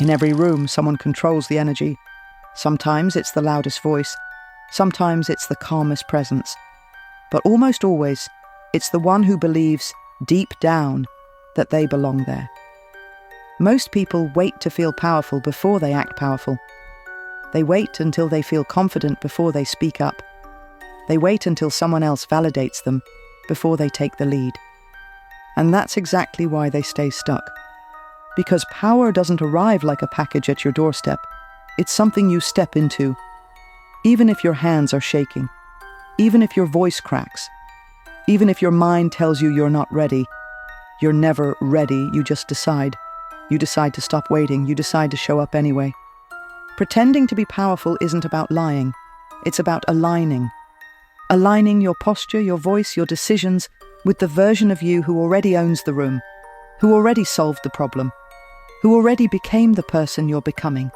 In every room, someone controls the energy. Sometimes it's the loudest voice. Sometimes it's the calmest presence. But almost always, it's the one who believes, deep down, that they belong there. Most people wait to feel powerful before they act powerful. They wait until they feel confident before they speak up. They wait until someone else validates them before they take the lead. And that's exactly why they stay stuck. Because power doesn't arrive like a package at your doorstep. It's something you step into, even if your hands are shaking, even if your voice cracks, even if your mind tells you you're not ready. You're never ready, you just decide. You decide to stop waiting, you decide to show up anyway. Pretending to be powerful isn't about lying, it's about aligning. Aligning your posture, your voice, your decisions with the version of you who already owns the room, who already solved the problem, who already became the person you're becoming.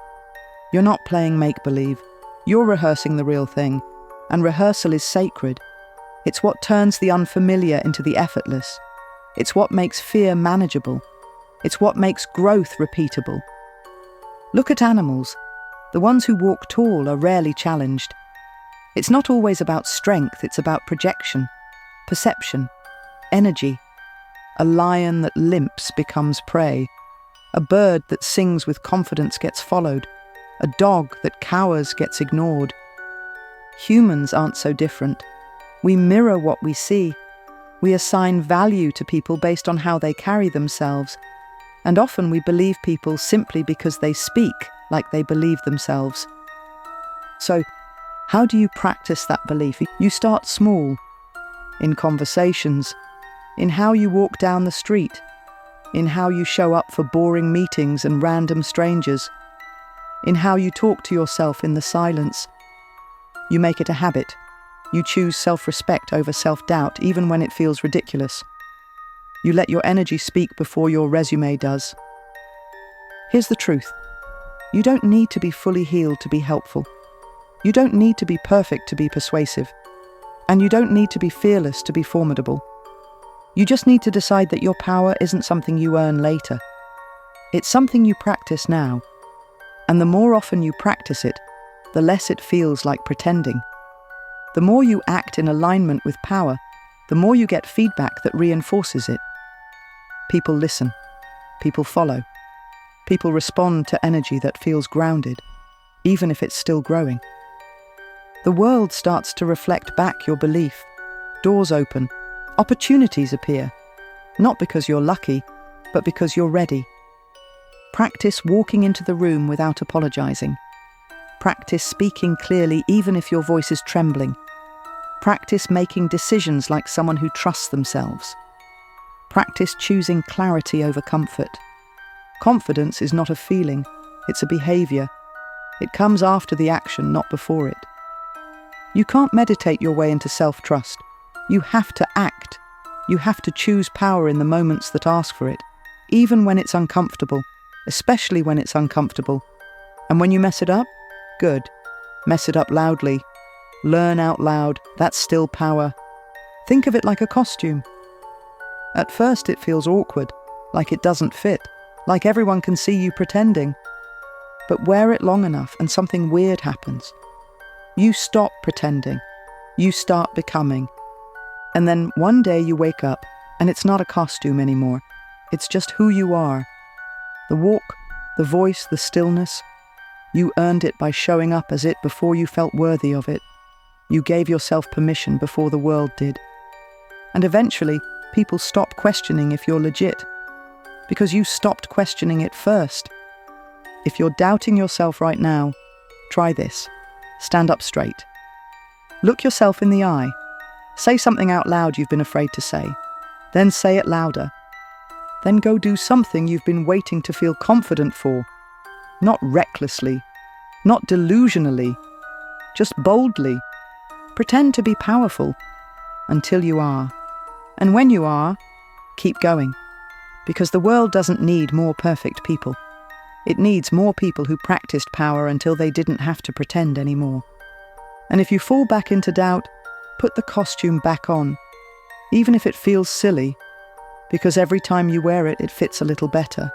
You're not playing make-believe, you're rehearsing the real thing, and rehearsal is sacred. It's what turns the unfamiliar into the effortless. It's what makes fear manageable. It's what makes growth repeatable. Look at animals. The ones who walk tall are rarely challenged. It's not always about strength, it's about projection, perception, energy. A lion that limps becomes prey. A bird that sings with confidence gets followed. A dog that cowers gets ignored. Humans aren't so different. We mirror what we see. We assign value to people based on how they carry themselves. And often we believe people simply because they speak like they believe themselves. So, how do you practice that belief? You start small, in conversations, in how you walk down the street, in how you show up for boring meetings and random strangers, in how you talk to yourself in the silence. You make it a habit. You choose self-respect over self-doubt, even when it feels ridiculous. You let your energy speak before your resume does. Here's the truth. You don't need to be fully healed to be helpful. You don't need to be perfect to be persuasive. And you don't need to be fearless to be formidable. You just need to decide that your power isn't something you earn later. It's something you practice now. And the more often you practice it, the less it feels like pretending. The more you act in alignment with power, the more you get feedback that reinforces it. People listen. People follow. People respond to energy that feels grounded, even if it's still growing. The world starts to reflect back your belief. Doors open. Opportunities appear. Not because you're lucky, but because you're ready. Practice walking into the room without apologizing. Practice speaking clearly even if your voice is trembling. Practice making decisions like someone who trusts themselves. Practice choosing clarity over comfort. Confidence is not a feeling, it's a behavior. It comes after the action, not before it. You can't meditate your way into self-trust. You have to act. You have to choose power in the moments that ask for it, even when it's uncomfortable, especially when it's uncomfortable. And when you mess it up, good. Mess it up loudly. Learn out loud. That's still power. Think of it like a costume. At first it feels awkward, like it doesn't fit, like everyone can see you pretending. But wear it long enough and something weird happens. You stop pretending. You start becoming. And then one day you wake up and it's not a costume anymore. It's just who you are. The walk, the voice, the stillness. You earned it by showing up as it before you felt worthy of it. You gave yourself permission before the world did. And eventually, people stop questioning if you're legit, because you stopped questioning it first. If you're doubting yourself right now, try this. Stand up straight. Look yourself in the eye. Say something out loud you've been afraid to say. Then say it louder. Then go do something you've been waiting to feel confident for. Not recklessly, not delusionally, just boldly. Pretend to be powerful until you are. And when you are, keep going. Because the world doesn't need more perfect people. It needs more people who practiced power until they didn't have to pretend anymore. And if you fall back into doubt, put the costume back on, even if it feels silly, because every time you wear it, it fits a little better.